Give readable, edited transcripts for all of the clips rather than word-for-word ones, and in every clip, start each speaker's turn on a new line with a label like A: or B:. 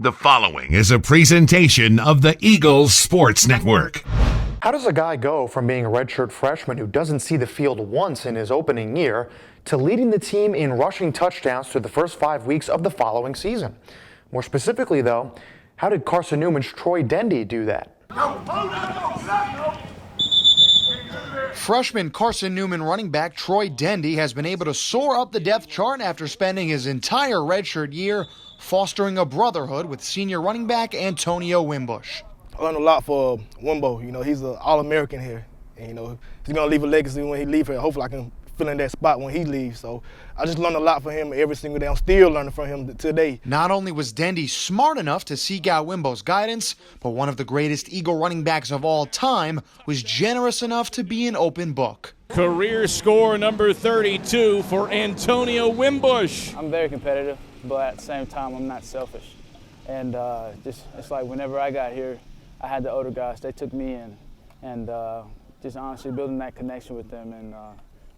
A: The following is a presentation of the Eagles Sports Network.
B: How does a guy go from being a redshirt freshman who doesn't see the field once in his opening year to leading the team in rushing touchdowns through the first 5 weeks of the following season? More specifically, though, how did Carson-Newman's Troy Dendy do that?
C: Freshman Carson-Newman running back Troy Dendy has been able to soar up the depth chart after spending his entire redshirt year fostering a brotherhood with senior running back Antonio Wimbush.
D: I learned a lot for Wimbo. He's an All-American here. And, he's going to leave a legacy when he leaves here. Hopefully I can fill in that spot when he leaves. So I just learned a lot from him every single day. I'm still learning from him today.
C: Not only was Dendy smart enough to seek out Wimbo's guidance, but one of the greatest Eagle running backs of all time was generous enough to be an open book.
E: Career score number 32 for Antonio Wimbush.
F: I'm very competitive, but at the same time, I'm not selfish. And it's like whenever I got here, I had the older guys, they took me in, and just honestly building that connection with them. And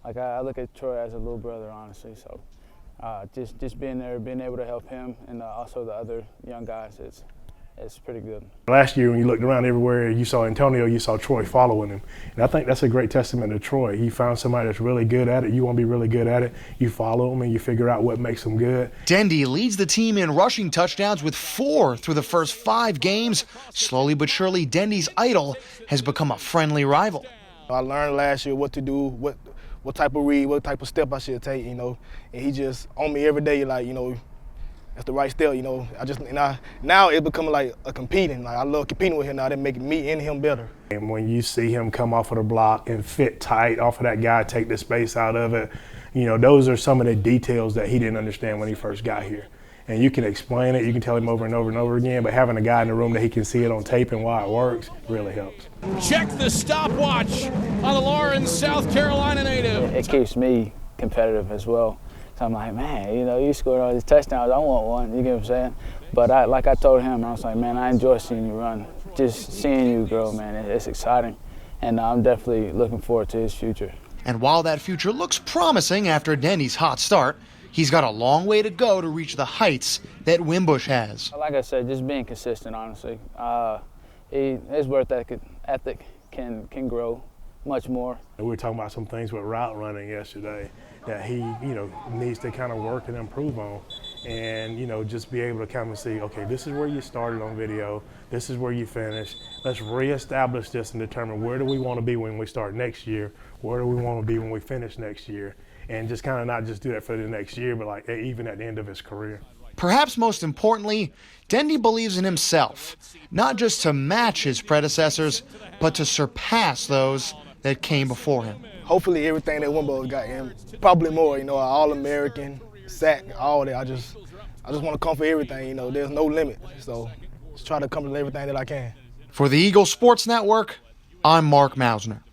F: I look at Troy as a little brother, honestly. So just being there, being able to help him, and also the other young guys, it's pretty good.
G: Last year when you looked around everywhere, you saw Antonio, you saw Troy following him. And I think that's a great testament to Troy. He found somebody that's really good at it. You want to be really good at it. You follow him and you figure out what makes them good.
C: Dendy leads the team in rushing touchdowns with 4 through the first 5 games. Slowly but surely, Dendy's idol has become a friendly rival.
D: I learned last year what to do, what type of read, what type of step I should take, and he just on me every day, like, that's the right step, now it's becoming like a competing. Like I love competing with him now. That make me and him better.
G: And when you see him come off of the block and fit tight off of that guy, take the space out of it, those are some of the details that he didn't understand when he first got here. And you can explain it, you can tell him over and over and over again, but having a guy in the room that he can see it on tape and why it works really helps.
E: Check the stopwatch on the Lawrence, South Carolina native.
F: It keeps me competitive as well. So I'm like, man, you scored all these touchdowns, I want one, you get what I'm saying? But like I told him, I was like, man, I enjoy seeing you run. Just seeing you grow, man, it's exciting. And I'm definitely looking forward to his future.
C: And while that future looks promising after Dendy's hot start, he's got a long way to go to reach the heights that Wimbush has.
F: Like I said, just being consistent, honestly. His work ethic can grow much more.
G: We were talking about some things with route running yesterday that he, needs to kind of work and improve on, and just be able to kind of see, okay, this is where you started on video, this is where you finished. Let's reestablish this and determine where do we want to be when we start next year, where do we want to be when we finish next year, and just kind of not just do that for the next year, but like even at the end of his career.
C: Perhaps most importantly, Dendy believes in himself, not just to match his predecessors, but to surpass those that came before him.
D: Hopefully everything that Wimbo got him, probably more, an All-American, sack, all that. I just want to come for everything, there's no limit. So just try to accomplish everything that I can.
C: For the Eagles Sports Network, I'm Mark Mausner.